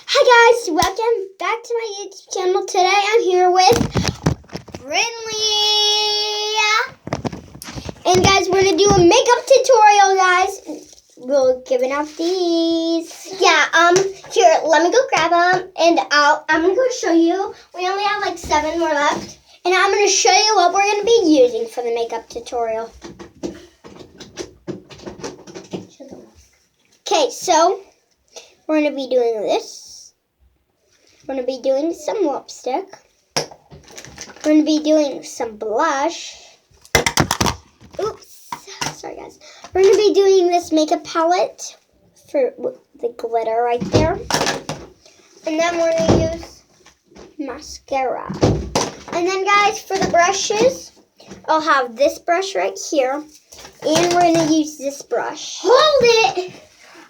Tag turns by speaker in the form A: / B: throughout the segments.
A: Hi guys, welcome back to my YouTube channel. Today I'm here with Brinley. And guys, we're going to do a makeup tutorial, guys. We're giving out these.
B: Yeah, here, let me go grab them, and I'm going to go show you. We only have like 7 more left.
A: And I'm going to show you what we're going to be using for the makeup tutorial. Okay, so we're going to be doing this. We're going to be doing some lipstick. We're going to be doing some blush. Oops, sorry guys. We're going to be doing this makeup palette for the glitter right there. And then we're going to use mascara. And then guys, for the brushes, I'll have this brush right here. And we're going to use this brush.
B: Hold it!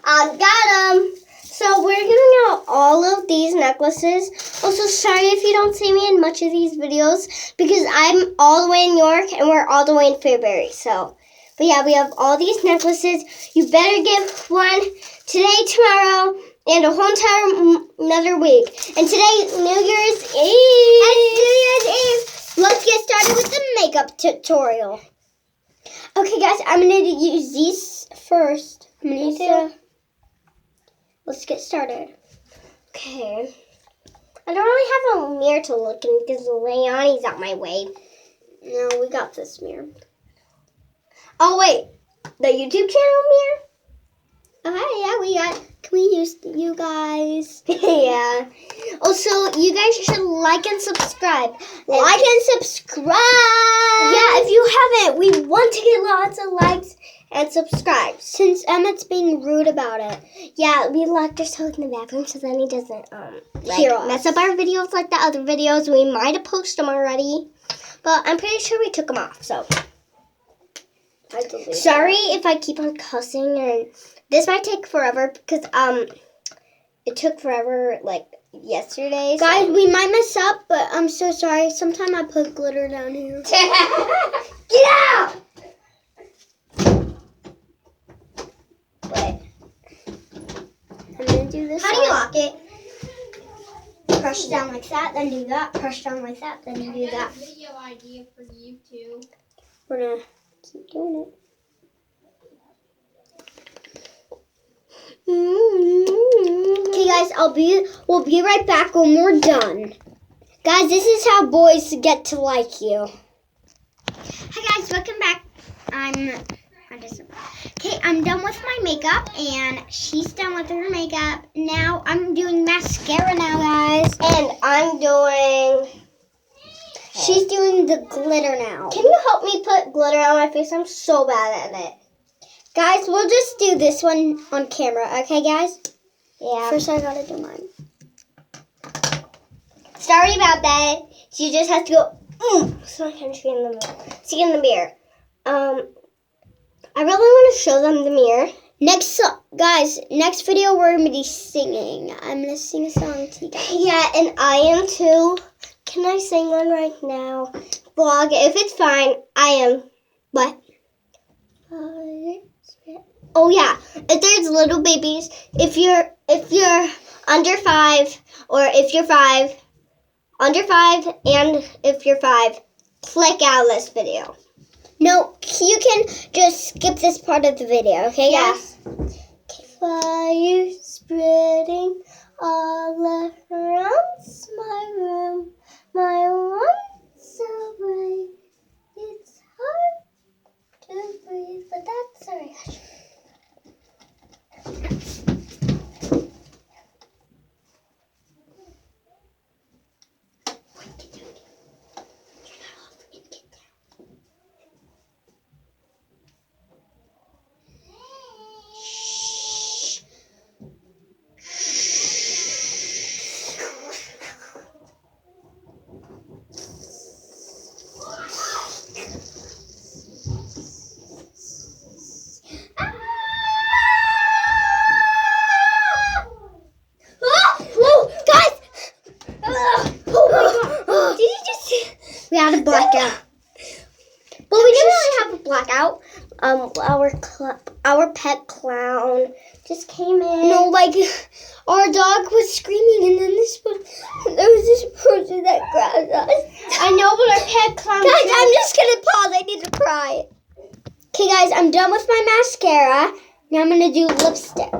B: I got them. So we're giving out all of these necklaces. Also, sorry if you don't see me in much of these videos because I'm all the way in New York and we're all the way in Fairbury. So, but yeah, we have all these necklaces. You better give one today, tomorrow, and a whole entire another week. And today, New Year's Eve.
A: And New Year's Eve. Let's get started with the makeup tutorial. Okay, guys, I'm going to use these first. I'm going to use the... Let's get started.
B: Okay. I don't really have a mirror to look in because Leonie's out my way.
A: No, we got this mirror.
B: Oh, wait. The YouTube channel mirror?
A: Okay, yeah, we got... Can we use you guys?
B: Yeah. Also, you guys should like and subscribe.
A: Like and subscribe!
B: Yeah, if you haven't, we want to get lots of likes and subscribe.
A: Since Emmett's being rude about it.
B: Yeah, we locked ourselves in the bathroom so then he doesn't
A: Hear us.
B: mess up our videos like the other videos. We might have posted them already, but I'm pretty sure we took them off. So sorry if I keep on cussing, and this might take forever because it took forever like yesterday.
A: Guys, we might mess up, but I'm so sorry. Sometimes I put glitter down here.
B: Get out! Wait.
A: I'm gonna do this.
B: How do you lock it?
A: Push down like that, then do that. Push down like that, then you do that.
C: Video idea for YouTube.
A: We're gonna keep doing it. Okay, guys, we'll be right back when we're done. Guys, this is how boys get to like you. Hi guys, welcome back. Okay, I'm done with my makeup, and she's done with her makeup. Now I'm doing mascara now, guys.
B: And I'm doing...
A: She's doing the glitter now.
B: Can you help me put glitter on my face? I'm so bad at it.
A: Guys, we'll just do this one on camera, okay, guys?
B: Yeah.
A: First, I gotta do mine.
B: Sorry about that. She just has to go, so I can see in the mirror. I really want to show them the mirror.
A: Guys, next video we're gonna be singing. I'm gonna sing a song to you guys.
B: Yeah, and I am too. Can I sing one right now? Vlog, if it's fine, I am. What? Oh yeah, if there's little babies, if you're under 5, or if you're 5, under 5, and if you're 5, click out of this video.
A: No, you can just skip this part of the video, okay, guys?
B: Fire spreading all around my room. My lights so bright, it's hard to breathe, but that's alright.
A: We had a blackout.
B: But we didn't really have a blackout. Our pet clown just came in.
A: No, like our dog was screaming, and then there was this person that grabbed us.
B: I know, but our pet clown.
A: Guys, I'm just gonna pause. I need to cry. Okay, guys, I'm done with my mascara. Now I'm gonna do lipstick.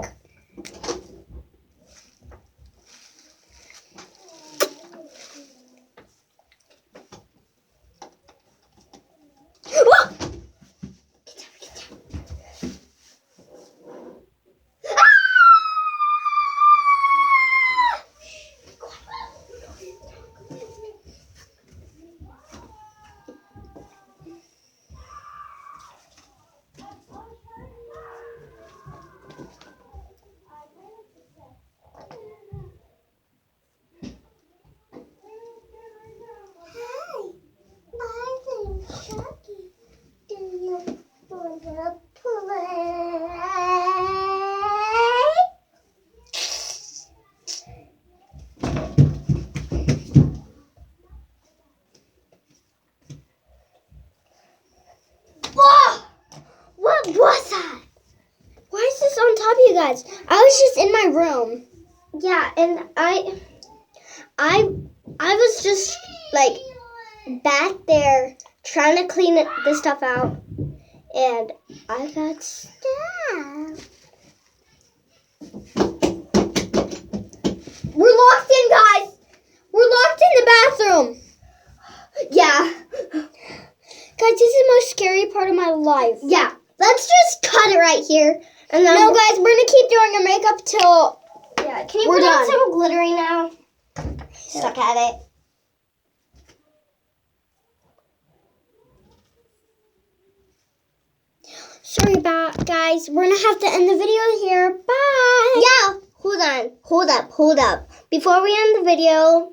A: Whoa! What was that? Why is this on top of you guys? I was just in my room.
B: Yeah, and I was just like back there trying to clean this stuff out, and I got stabbed.
A: We're locked in, guys. We're locked in the bathroom.
B: Yeah,
A: Guys, this is the most scary part of my life.
B: yeah. Let's just cut it right here, and then
A: No, guys, we're gonna keep doing our makeup till
B: yeah. Can you
A: we're
B: put on
A: done.
B: some glittery now? Stuck at it.
A: Sorry about guys. We're gonna have to end the video here. Bye.
B: Yeah, hold up. Before we end the video,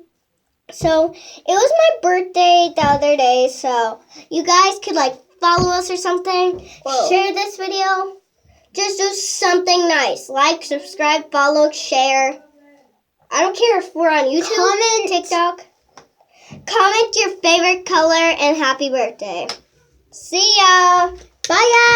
B: so it was my birthday the other day, so you guys could like follow us or something,
A: Whoa.
B: share this video, just do something nice. Like, subscribe, follow, share. I don't care if we're on YouTube,
A: Comment.
B: TikTok. Comment your favorite color and happy birthday. See ya.
A: Bye, guys.